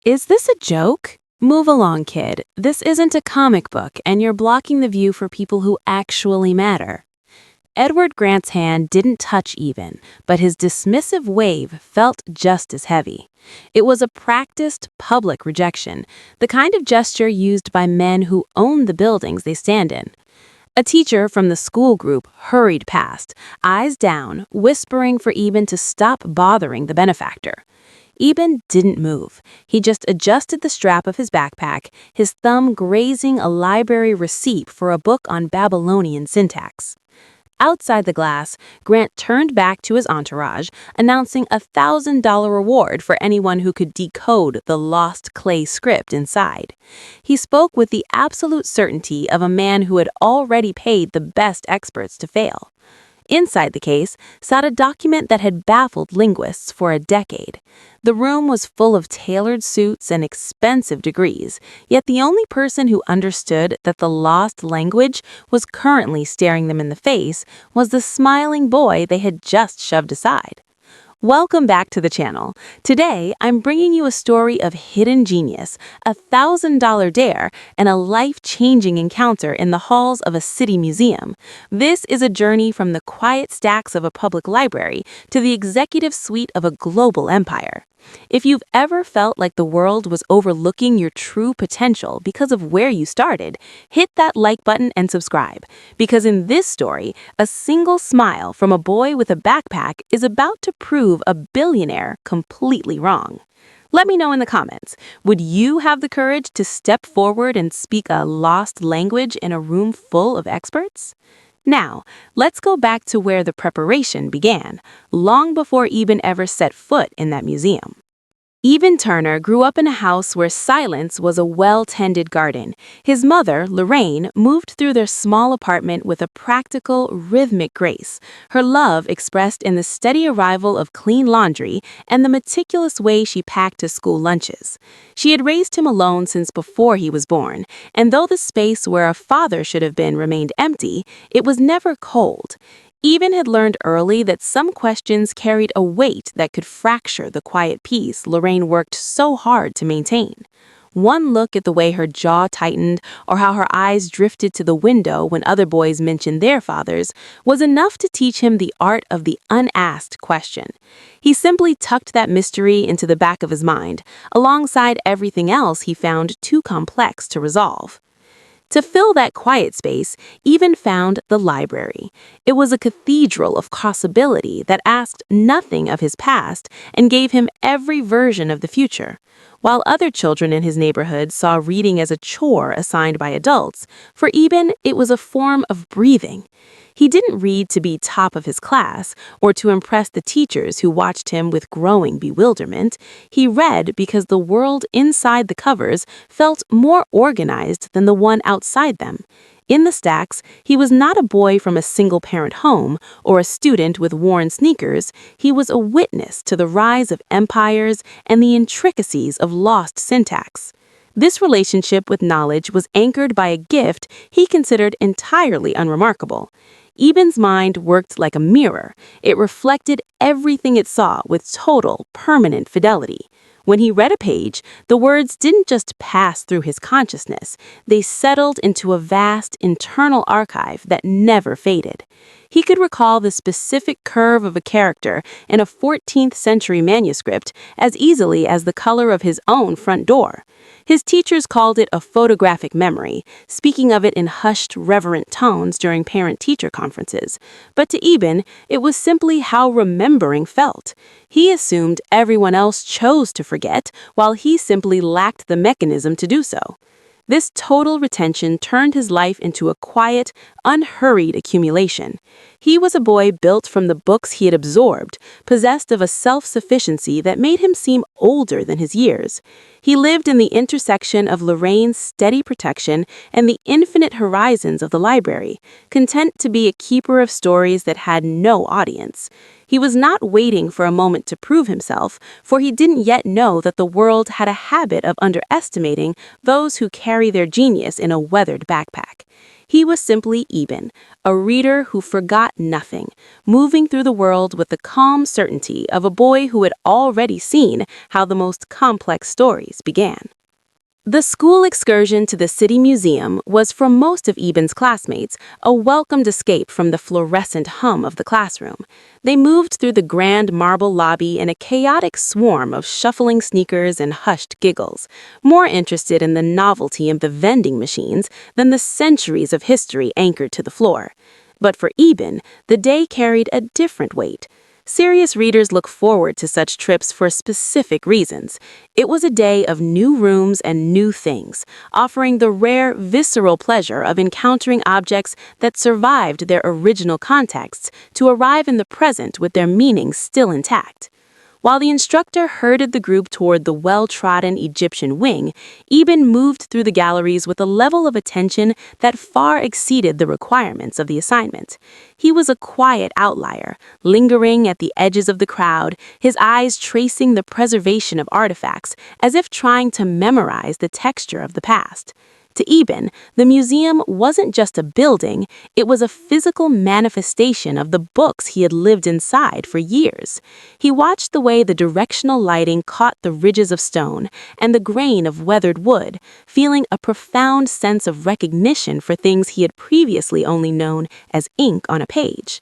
Is this a joke? Move along, kid. This isn't a comic book, and you're blocking the view for people who actually matter. Edward Grant's hand didn't touch Eban, but his dismissive wave felt just as heavy. It was a practiced, public rejection, the kind of gesture used by men who own the buildings they stand in. A teacher from the school group hurried past, eyes down, whispering for Eban to stop bothering the benefactor. Eban didn't move. He just adjusted the strap of his backpack, his thumb grazing a library receipt for a book on Babylonian syntax. Outside the glass, Grant turned back to his entourage, announcing a $1,000 reward for anyone who could decode the lost clay script inside. He spoke with the absolute certainty of a man who had already paid the best experts to fail. Inside the case sat a document that had baffled linguists for a decade. The room was full of tailored suits and expensive degrees, yet the only person who understood that the lost language was currently staring them in the face was the smiling boy they had just shoved aside. Welcome back to the channel. Today, I'm bringing you a story of hidden genius, a $1,000 dare, and a life-changing encounter in the halls of a city museum. This is a journey from the quiet stacks of a public library to the executive suite of a global empire. If you've ever felt like the world was overlooking your true potential because of where you started, hit that like button and subscribe, because in this story, a single smile from a boy with a backpack is about to prove a billionaire completely wrong. Let me know in the comments, would you have the courage to step forward and speak a lost language in a room full of experts? Now, let's go back to where the preparation began, long before Eban ever set foot in that museum. Eban Turner grew up in a house where silence was a well-tended garden. His mother, Lorraine, moved through their small apartment with a practical, rhythmic grace, her love expressed in the steady arrival of clean laundry and the meticulous way she packed his school lunches. She had raised him alone since before he was born, and though the space where a father should have been remained empty, it was never cold. Eban had learned early that some questions carried a weight that could fracture the quiet peace Lorraine worked so hard to maintain. One look at the way her jaw tightened or how her eyes drifted to the window when other boys mentioned their fathers was enough to teach him the art of the unasked question. He simply tucked that mystery into the back of his mind, alongside everything else he found too complex to resolve. To fill that quiet space, Eban found the library. It was a cathedral of possibility that asked nothing of his past and gave him every version of the future. While other children in his neighborhood saw reading as a chore assigned by adults, for Eban it was a form of breathing. He didn't read to be top of his class or to impress the teachers who watched him with growing bewilderment. He read because the world inside the covers felt more organized than the one outside them. In the stacks, he was not a boy from a single-parent home or a student with worn sneakers. He was a witness to the rise of empires and the intricacies of lost syntax. This relationship with knowledge was anchored by a gift he considered entirely unremarkable. Eban's mind worked like a mirror. It reflected everything it saw with total, permanent fidelity. When he read a page, the words didn't just pass through his consciousness. They settled into a vast internal archive that never faded. He could recall the specific curve of a character in a 14th century manuscript as easily as the color of his own front door. His teachers called it a photographic memory, speaking of it in hushed, reverent tones during parent-teacher conferences. But to Eban, it was simply how remembering felt. He assumed everyone else chose to forget, while he simply lacked the mechanism to do so. This total retention turned his life into a quiet, unhurried accumulation. He was a boy built from the books he had absorbed, possessed of a self-sufficiency that made him seem older than his years. He lived in the intersection of Lorraine's steady protection and the infinite horizons of the library, content to be a keeper of stories that had no audience. He was not waiting for a moment to prove himself, for he didn't yet know that the world had a habit of underestimating those who carry their genius in a weathered backpack. He was simply Eban, a reader who forgot nothing, moving through the world with the calm certainty of a boy who had already seen how the most complex stories began. The school excursion to the City Museum was for most of Eban's classmates a welcomed escape from the fluorescent hum of the classroom. They moved through the grand marble lobby in a chaotic swarm of shuffling sneakers and hushed giggles, more interested in the novelty of the vending machines than the centuries of history anchored to the floor. But for Eban, the day carried a different weight. Serious readers look forward to such trips for specific reasons. It was a day of new rooms and new things, offering the rare, visceral pleasure of encountering objects that survived their original contexts to arrive in the present with their meanings still intact. While the instructor herded the group toward the well-trodden Egyptian wing, Eban moved through the galleries with a level of attention that far exceeded the requirements of the assignment. He was a quiet outlier, lingering at the edges of the crowd, his eyes tracing the preservation of artifacts, as if trying to memorize the texture of the past. To Eban, the museum wasn't just a building, it was a physical manifestation of the books he had lived inside for years. He watched the way the directional lighting caught the ridges of stone and the grain of weathered wood, feeling a profound sense of recognition for things he had previously only known as ink on a page.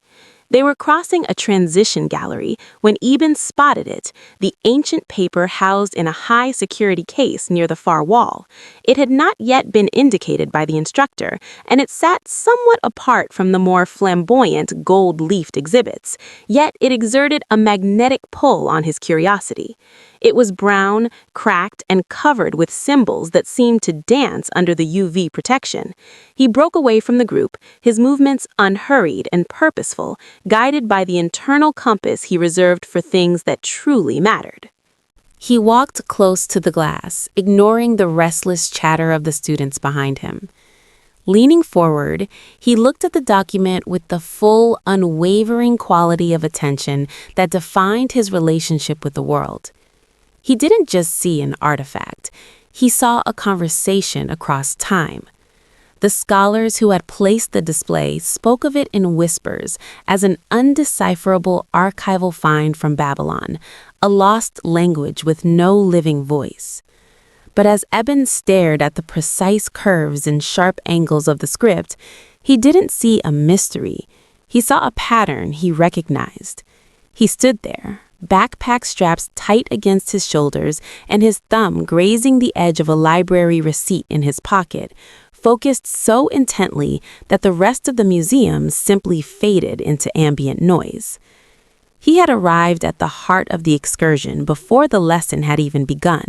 They were crossing a transition gallery when Eban spotted it, the ancient paper housed in a high-security case near the far wall. It had not yet been indicated by the instructor, and it sat somewhat apart from the more flamboyant gold-leafed exhibits, yet it exerted a magnetic pull on his curiosity. It was brown, cracked, and covered with symbols that seemed to dance under the UV protection. He broke away from the group, his movements unhurried and purposeful, guided by the internal compass he reserved for things that truly mattered. He walked close to the glass, ignoring the restless chatter of the students behind him. Leaning forward, he looked at the document with the full, unwavering quality of attention that defined his relationship with the world. He didn't just see an artifact, he saw a conversation across time. The scholars who had placed the display spoke of it in whispers as an undecipherable archival find from Babylon, a lost language with no living voice. But as Eban stared at the precise curves and sharp angles of the script, he didn't see a mystery. He saw a pattern he recognized. He stood there, backpack straps tight against his shoulders and his thumb grazing the edge of a library receipt in his pocket, focused so intently that the rest of the museum simply faded into ambient noise. He had arrived at the heart of the excursion before the lesson had even begun.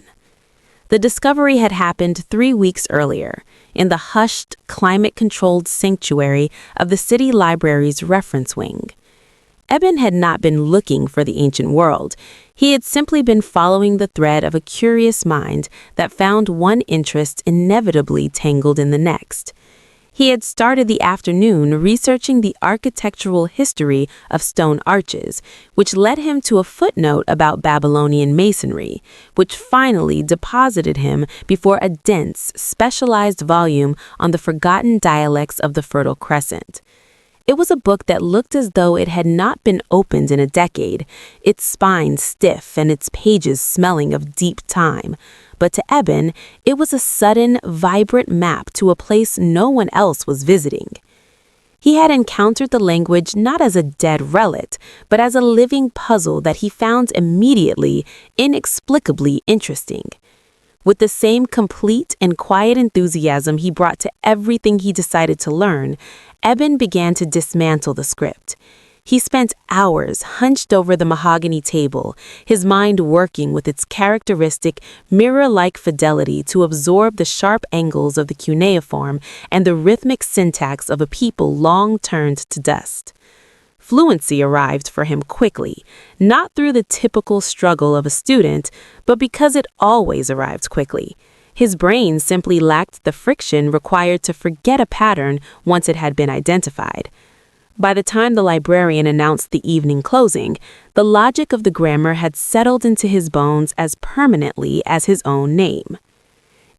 The discovery had happened 3 weeks earlier, in the hushed, climate-controlled sanctuary of the city library's reference wing. Eban had not been looking for the ancient world. He had simply been following the thread of a curious mind that found one interest inevitably tangled in the next. He had started the afternoon researching the architectural history of stone arches, which led him to a footnote about Babylonian masonry, which finally deposited him before a dense, specialized volume on the forgotten dialects of the Fertile Crescent. It was a book that looked as though it had not been opened in a decade, its spine stiff and its pages smelling of deep time. But to Eban, it was a sudden, vibrant map to a place no one else was visiting. He had encountered the language not as a dead relic, but as a living puzzle that he found immediately, inexplicably interesting. With the same complete and quiet enthusiasm he brought to everything he decided to learn, Eban began to dismantle the script. He spent hours hunched over the mahogany table, his mind working with its characteristic mirror-like fidelity to absorb the sharp angles of the cuneiform and the rhythmic syntax of a people long turned to dust. Fluency arrived for him quickly, not through the typical struggle of a student, but because it always arrived quickly. His brain simply lacked the friction required to forget a pattern once it had been identified. By the time the librarian announced the evening closing, the logic of the grammar had settled into his bones as permanently as his own name.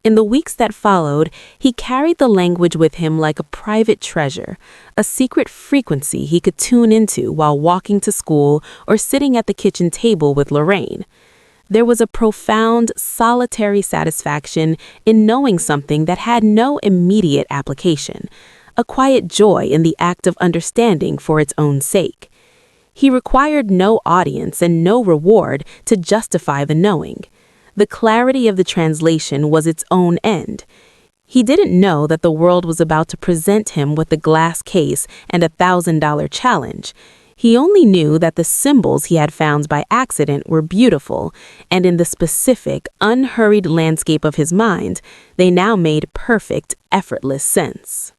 In the weeks that followed, he carried the language with him like a private treasure, a secret frequency he could tune into while walking to school or sitting at the kitchen table with Lorraine. There was a profound, solitary satisfaction in knowing something that had no immediate application, a quiet joy in the act of understanding for its own sake. He required no audience and no reward to justify the knowing. The clarity of the translation was its own end. He didn't know that the world was about to present him with a glass case and $1,000 challenge. He only knew that the symbols he had found by accident were beautiful, and in the specific, unhurried landscape of his mind, they now made perfect, effortless sense.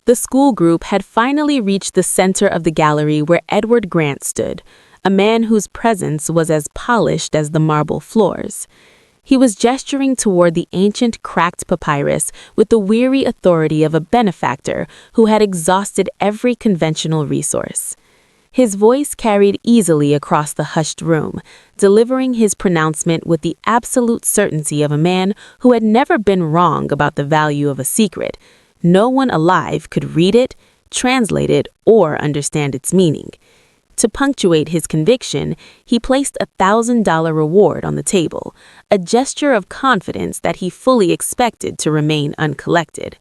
The school group had finally reached the center of the gallery where Edward Grant stood, a man whose presence was as polished as the marble floors. He was gesturing toward the ancient cracked papyrus with the weary authority of a benefactor who had exhausted every conventional resource. His voice carried easily across the hushed room, delivering his pronouncement with the absolute certainty of a man who had never been wrong about the value of a secret. No one alive could read it, translate it, or understand its meaning. To punctuate his conviction, he placed $1,000 reward on the table, a gesture of confidence that he fully expected to remain uncollected.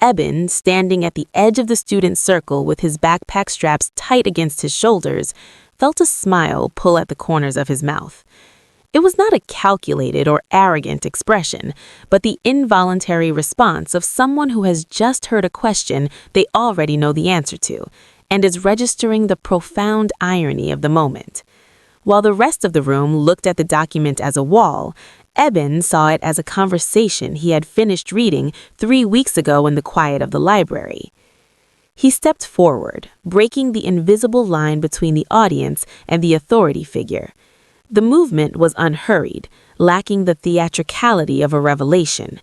Eban, standing at the edge of the student circle with his backpack straps tight against his shoulders, felt a smile pull at the corners of his mouth. It was not a calculated or arrogant expression, but the involuntary response of someone who has just heard a question they already know the answer to, and is registering the profound irony of the moment. While the rest of the room looked at the document as a wall, Eban saw it as a conversation he had finished reading 3 weeks ago in the quiet of the library. He stepped forward, breaking the invisible line between the audience and the authority figure. The movement was unhurried, lacking the theatricality of a revelation.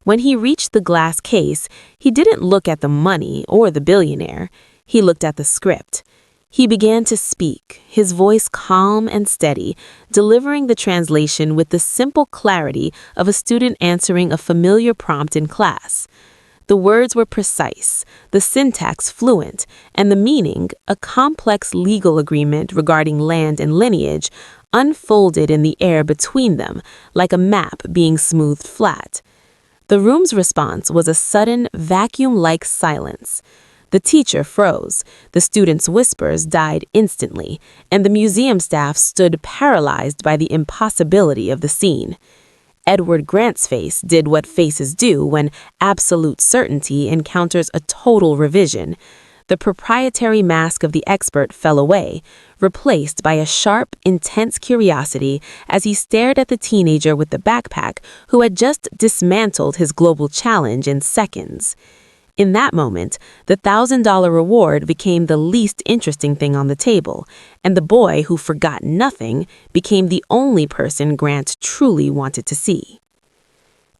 When he reached the glass case, he didn't look at the money or the billionaire. He looked at the script. He began to speak, his voice calm and steady, delivering the translation with the simple clarity of a student answering a familiar prompt in class. The words were precise, the syntax fluent, and the meaning, a complex legal agreement regarding land and lineage, unfolded in the air between them, like a map being smoothed flat. The room's response was a sudden, vacuum-like silence. The teacher froze, the students' whispers died instantly, and the museum staff stood paralyzed by the impossibility of the scene. Edward Grant's face did what faces do when absolute certainty encounters a total revision. The proprietary mask of the expert fell away, replaced by a sharp, intense curiosity as he stared at the teenager with the backpack who had just dismantled his global challenge in seconds. In that moment, the $1,000 reward became the least interesting thing on the table, and the boy who forgot nothing became the only person Grant truly wanted to see.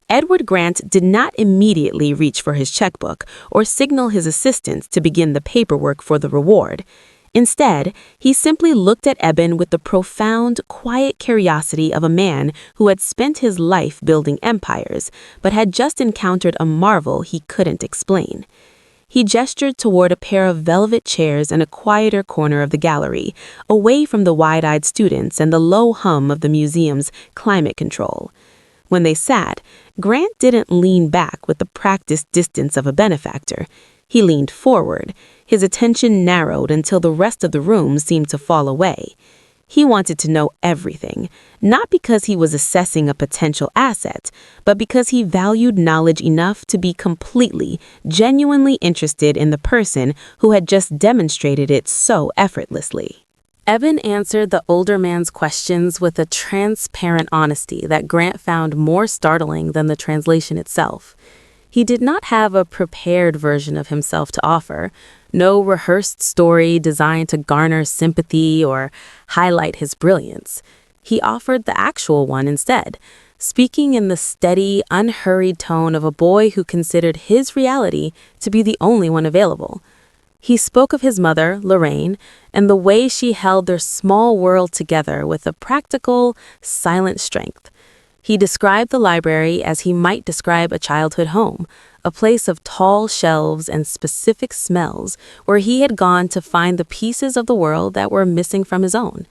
Edward Grant did not immediately reach for his checkbook or signal his assistants to begin the paperwork for the reward. Instead, he simply looked at Eban with the profound, quiet curiosity of a man who had spent his life building empires, but had just encountered a marvel he couldn't explain. He gestured toward a pair of velvet chairs in a quieter corner of the gallery, away from the wide-eyed students and the low hum of the museum's climate control. When they sat, Grant didn't lean back with the practiced distance of a benefactor. He leaned forward, his attention narrowed until the rest of the room seemed to fall away. He wanted to know everything, not because he was assessing a potential asset, but because he valued knowledge enough to be completely, genuinely interested in the person who had just demonstrated it so effortlessly. Eban answered the older man's questions with a transparent honesty that Grant found more startling than the translation itself. He did not have a prepared version of himself to offer, no rehearsed story designed to garner sympathy or highlight his brilliance. He offered the actual one instead, speaking in the steady, unhurried tone of a boy who considered his reality to be the only one available. He spoke of his mother, Lorraine, and the way she held their small world together with a practical, silent strength. He described the library as he might describe a childhood home, a place of tall shelves and specific smells where he had gone to find the pieces of the world that were missing from his own.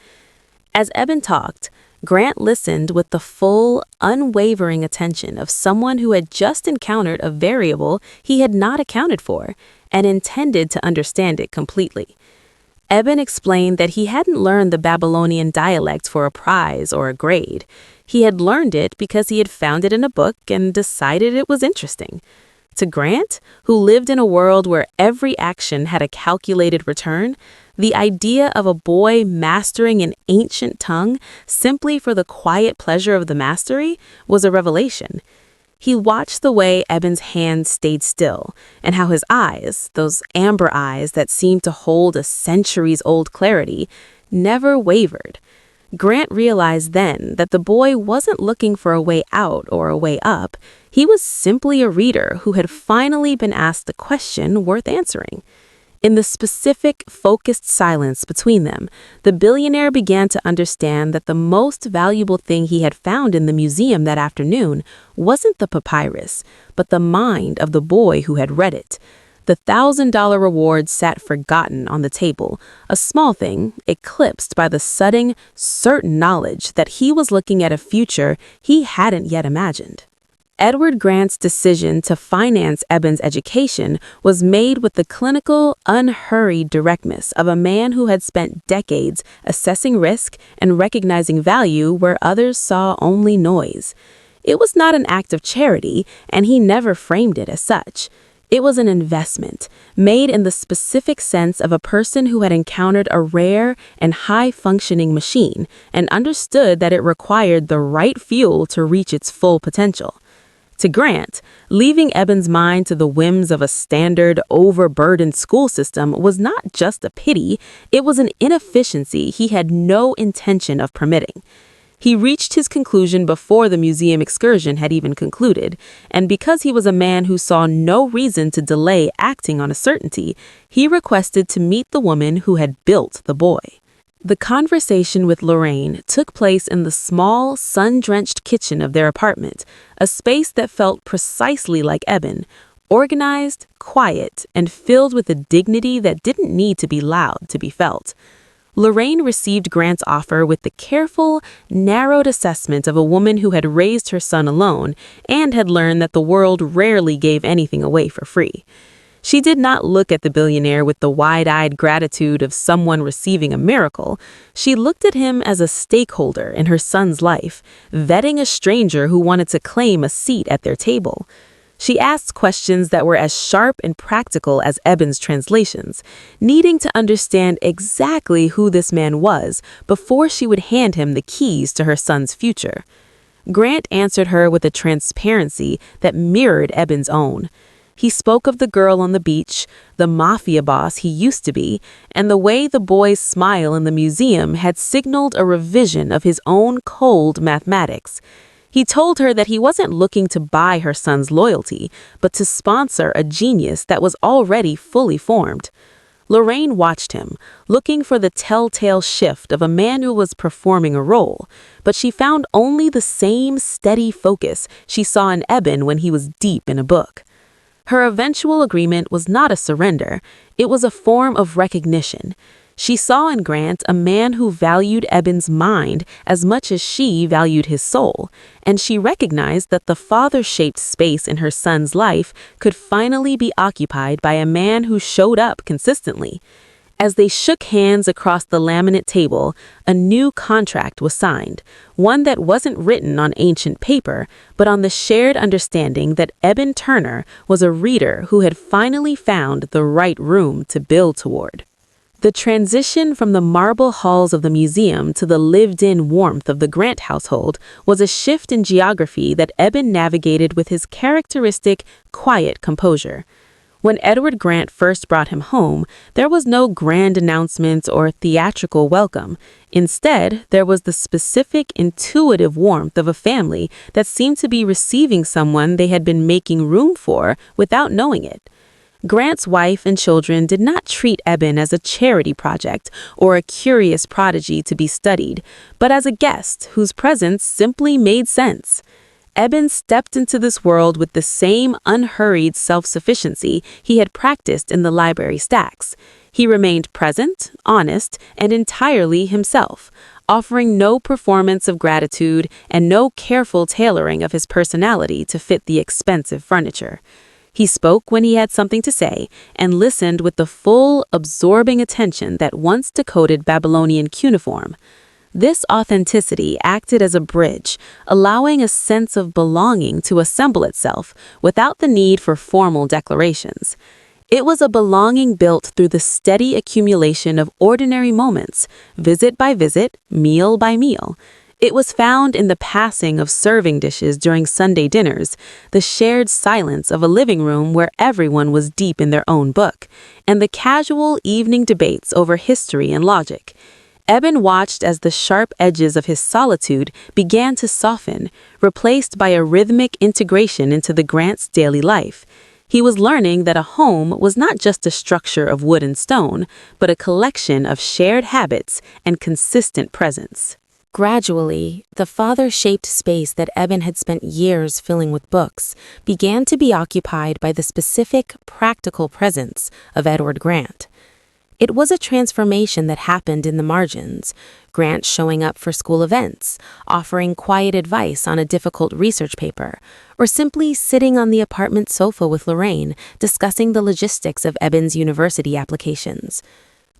As Eban talked, Grant listened with the full, unwavering attention of someone who had just encountered a variable he had not accounted for and intended to understand it completely. Eban explained that he hadn't learned the Babylonian dialect for a prize or a grade. He had learned it because he had found it in a book and decided it was interesting. To Grant, who lived in a world where every action had a calculated return, the idea of a boy mastering an ancient tongue simply for the quiet pleasure of the mastery was a revelation. He watched the way Eban's hands stayed still and how his eyes, those amber eyes that seemed to hold a centuries-old clarity, never wavered. Grant realized then that the boy wasn't looking for a way out or a way up. He was simply a reader who had finally been asked a question worth answering. In the specific, focused silence between them, the billionaire began to understand that the most valuable thing he had found in the museum that afternoon wasn't the papyrus, but the mind of the boy who had read it. The $1,000 reward sat forgotten on the table, a small thing, eclipsed by the sudden, certain knowledge that he was looking at a future he hadn't yet imagined. Edward Grant's decision to finance Eban's education was made with the clinical, unhurried directness of a man who had spent decades assessing risk and recognizing value where others saw only noise. It was not an act of charity, and he never framed it as such. It was an investment, made in the specific sense of a person who had encountered a rare and high-functioning machine and understood that it required the right fuel to reach its full potential. To Grant, leaving Eban's mind to the whims of a standard, overburdened school system was not just a pity, it was an inefficiency he had no intention of permitting. He reached his conclusion before the museum excursion had even concluded, and because he was a man who saw no reason to delay acting on a certainty, he requested to meet the woman who had built the boy. The conversation with Lorraine took place in the small, sun-drenched kitchen of their apartment, a space that felt precisely like Eban, organized, quiet, and filled with a dignity that didn't need to be loud to be felt. Lorraine received Grant's offer with the careful, narrowed assessment of a woman who had raised her son alone and had learned that the world rarely gave anything away for free. She did not look at the billionaire with the wide-eyed gratitude of someone receiving a miracle. She looked at him as a stakeholder in her son's life, vetting a stranger who wanted to claim a seat at their table. She asked questions that were as sharp and practical as Eban's translations, needing to understand exactly who this man was before she would hand him the keys to her son's future. Grant answered her with a transparency that mirrored Eban's own. He spoke of the girl on the beach, the mafia boss he used to be, and the way the boy's smile in the museum had signaled a revision of his own cold mathematics. He told her that he wasn't looking to buy her son's loyalty, but to sponsor a genius that was already fully formed. Lorraine watched him, looking for the telltale shift of a man who was performing a role, but she found only the same steady focus she saw in Eban when he was deep in a book. Her eventual agreement was not a surrender, it was a form of recognition. She saw in Grant a man who valued Eban's mind as much as she valued his soul, and she recognized that the father-shaped space in her son's life could finally be occupied by a man who showed up consistently. As they shook hands across the laminate table, a new contract was signed, one that wasn't written on ancient paper, but on the shared understanding that Eban Turner was a reader who had finally found the right room to build toward. The transition from the marble halls of the museum to the lived-in warmth of the Grant household was a shift in geography that Eban navigated with his characteristic, quiet composure. When Edward Grant first brought him home, there was no grand announcement or theatrical welcome. Instead, there was the specific, intuitive warmth of a family that seemed to be receiving someone they had been making room for without knowing it. Grant's wife and children did not treat Eban as a charity project or a curious prodigy to be studied, but as a guest whose presence simply made sense. Eban stepped into this world with the same unhurried self-sufficiency he had practiced in the library stacks. He remained present, honest, and entirely himself, offering no performance of gratitude and no careful tailoring of his personality to fit the expensive furniture. He spoke when he had something to say and listened with the full, absorbing attention that once decoded Babylonian cuneiform. This authenticity acted as a bridge, allowing a sense of belonging to assemble itself without the need for formal declarations. It was a belonging built through the steady accumulation of ordinary moments, visit by visit, meal by meal. It was found in the passing of serving dishes during Sunday dinners, the shared silence of a living room where everyone was deep in their own book, and the casual evening debates over history and logic. Eban watched as the sharp edges of his solitude began to soften, replaced by a rhythmic integration into the Grant's daily life. He was learning that a home was not just a structure of wood and stone, but a collection of shared habits and consistent presence. Gradually, the father-shaped space that Eban had spent years filling with books began to be occupied by the specific, practical presence of Edward Grant. It was a transformation that happened in the margins, Grant showing up for school events, offering quiet advice on a difficult research paper, or simply sitting on the apartment sofa with Lorraine, discussing the logistics of Eban's university applications.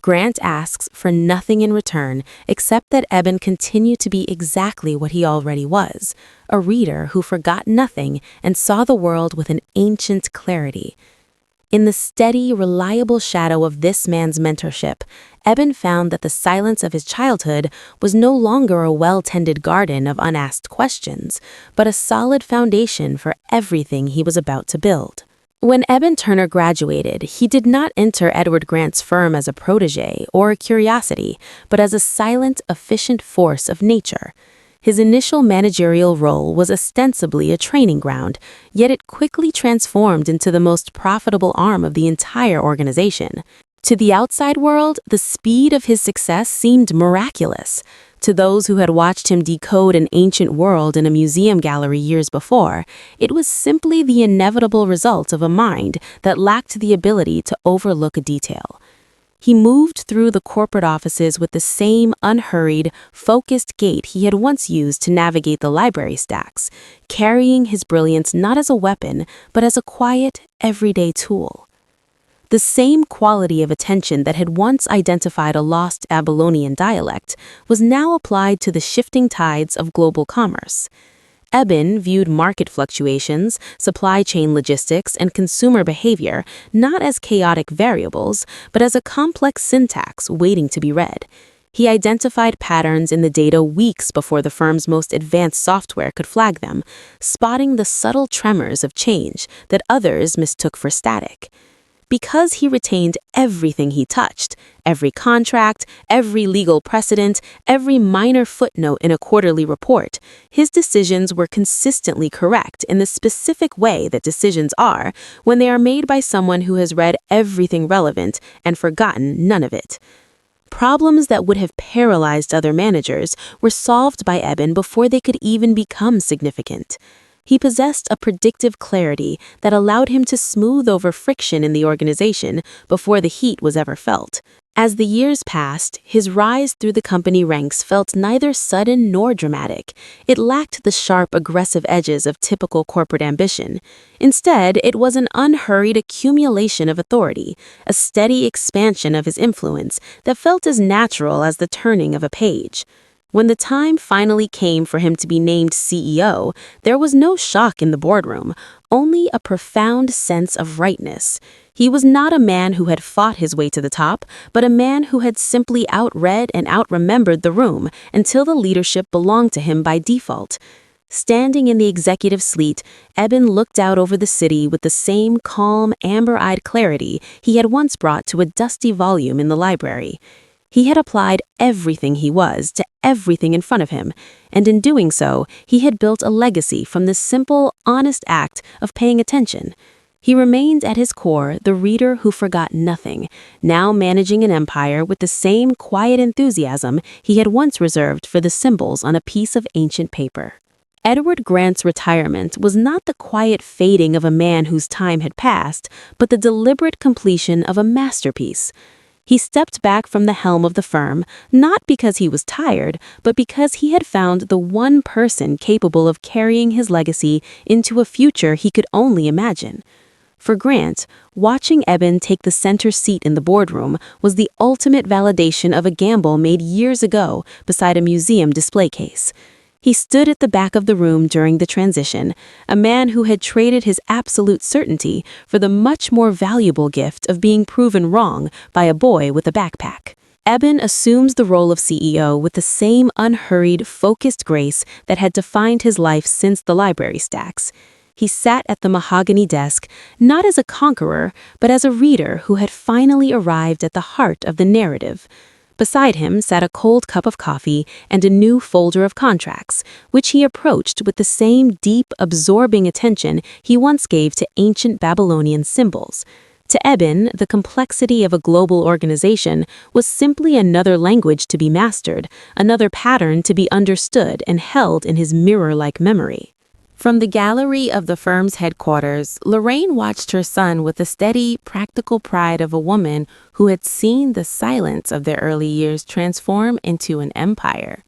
Grant asks for nothing in return except that Eban continue to be exactly what he already was, a reader who forgot nothing and saw the world with an ancient clarity. In the steady, reliable shadow of this man's mentorship, Eban found that the silence of his childhood was no longer a well-tended garden of unasked questions, but a solid foundation for everything he was about to build. When Eban Turner graduated, he did not enter Edward Grant's firm as a protege or a curiosity, but as a silent, efficient force of nature. His initial managerial role was ostensibly a training ground, yet it quickly transformed into the most profitable arm of the entire organization. To the outside world, the speed of his success seemed miraculous. To those who had watched him decode an ancient world in a museum gallery years before, it was simply the inevitable result of a mind that lacked the ability to overlook a detail. He moved through the corporate offices with the same unhurried, focused gait he had once used to navigate the library stacks, carrying his brilliance not as a weapon, but as a quiet, everyday tool. The same quality of attention that had once identified a lost Babylonian dialect was now applied to the shifting tides of global commerce. Eban viewed market fluctuations, supply chain logistics, and consumer behavior not as chaotic variables, but as a complex syntax waiting to be read. He identified patterns in the data weeks before the firm's most advanced software could flag them, spotting the subtle tremors of change that others mistook for static. Because he retained everything he touched, every contract, every legal precedent, every minor footnote in a quarterly report, his decisions were consistently correct in the specific way that decisions are when they are made by someone who has read everything relevant and forgotten none of it. Problems that would have paralyzed other managers were solved by Eban before they could even become significant. He possessed a predictive clarity that allowed him to smooth over friction in the organization before the heat was ever felt. As the years passed, his rise through the company ranks felt neither sudden nor dramatic. It lacked the sharp, aggressive edges of typical corporate ambition. Instead, it was an unhurried accumulation of authority, a steady expansion of his influence that felt as natural as the turning of a page. When the time finally came for him to be named CEO, there was no shock in the boardroom, only a profound sense of rightness. He was not a man who had fought his way to the top, but a man who had simply outread and outremembered the room until the leadership belonged to him by default. Standing in the executive suite, Eban looked out over the city with the same calm, amber-eyed clarity he had once brought to a dusty volume in the library. He had applied everything he was to everything in front of him, and in doing so, he had built a legacy from the simple, honest act of paying attention. He remained at his core the reader who forgot nothing, now managing an empire with the same quiet enthusiasm he had once reserved for the symbols on a piece of ancient paper. Edward Grant's retirement was not the quiet fading of a man whose time had passed, but the deliberate completion of a masterpiece. He stepped back from the helm of the firm, not because he was tired, but because he had found the one person capable of carrying his legacy into a future he could only imagine. For Grant, watching Eban take the center seat in the boardroom was the ultimate validation of a gamble made years ago beside a museum display case. He stood at the back of the room during the transition, a man who had traded his absolute certainty for the much more valuable gift of being proven wrong by a boy with a backpack. Eban assumes the role of CEO with the same unhurried, focused grace that had defined his life since the library stacks. He sat at the mahogany desk, not as a conqueror, but as a reader who had finally arrived at the heart of the narrative. Beside him sat a cold cup of coffee and a new folder of contracts, which he approached with the same deep, absorbing attention he once gave to ancient Babylonian symbols. To Eban, the complexity of a global organization was simply another language to be mastered, another pattern to be understood and held in his mirror-like memory. From the gallery of the firm's headquarters, Lorraine watched her son with the steady, practical pride of a woman who had seen the silence of their early years transform into an empire.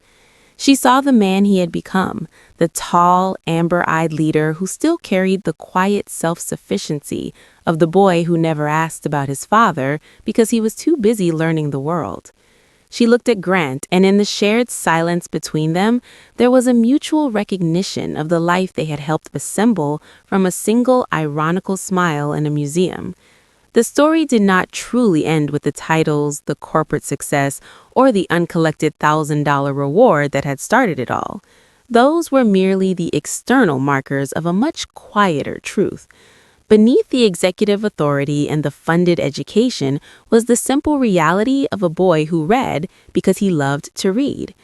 She saw the man he had become, the tall, amber-eyed leader who still carried the quiet self-sufficiency of the boy who never asked about his father because he was too busy learning the world. She looked at Grant, and in the shared silence between them, there was a mutual recognition of the life they had helped assemble from a single ironical smile in a museum. The story did not truly end with the titles, the corporate success, or the uncollected $1,000 reward that had started it all. Those were merely the external markers of a much quieter truth. Beneath the executive authority and the funded education was the simple reality of a boy who read because he loved to read.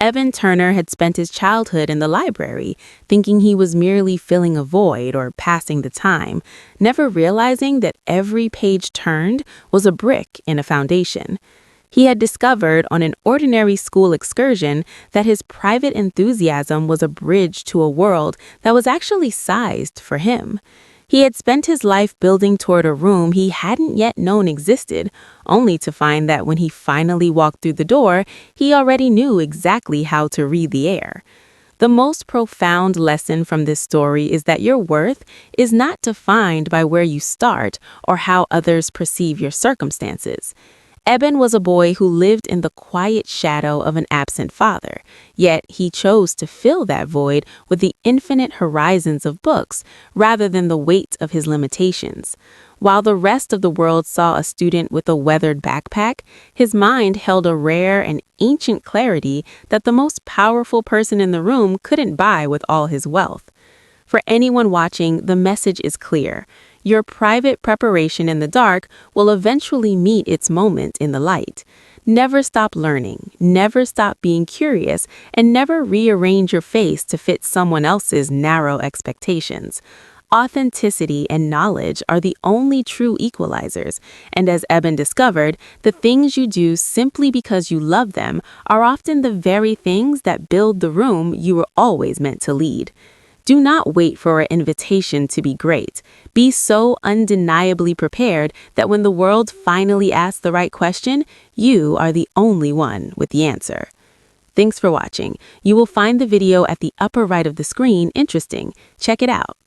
Eban Turner had spent his childhood in the library, thinking he was merely filling a void or passing the time, never realizing that every page turned was a brick in a foundation. He had discovered on an ordinary school excursion that his private enthusiasm was a bridge to a world that was actually sized for him. He had spent his life building toward a room he hadn't yet known existed, only to find that when he finally walked through the door, he already knew exactly how to read the air. The most profound lesson from this story is that your worth is not defined by where you start or how others perceive your circumstances. Eban was a boy who lived in the quiet shadow of an absent father, yet he chose to fill that void with the infinite horizons of books rather than the weight of his limitations. While the rest of the world saw a student with a weathered backpack, his mind held a rare and ancient clarity that the most powerful person in the room couldn't buy with all his wealth. For anyone watching, the message is clear. Your private preparation in the dark will eventually meet its moment in the light. Never stop learning, never stop being curious, and never rearrange your face to fit someone else's narrow expectations. Authenticity and knowledge are the only true equalizers, and as Eban discovered, the things you do simply because you love them are often the very things that build the room you were always meant to lead. Do not wait for an invitation to be great. Be so undeniably prepared that when the world finally asks the right question, you are the only one with the answer. Thanks for watching. You will find the video at the upper right of the screen interesting. Check it out.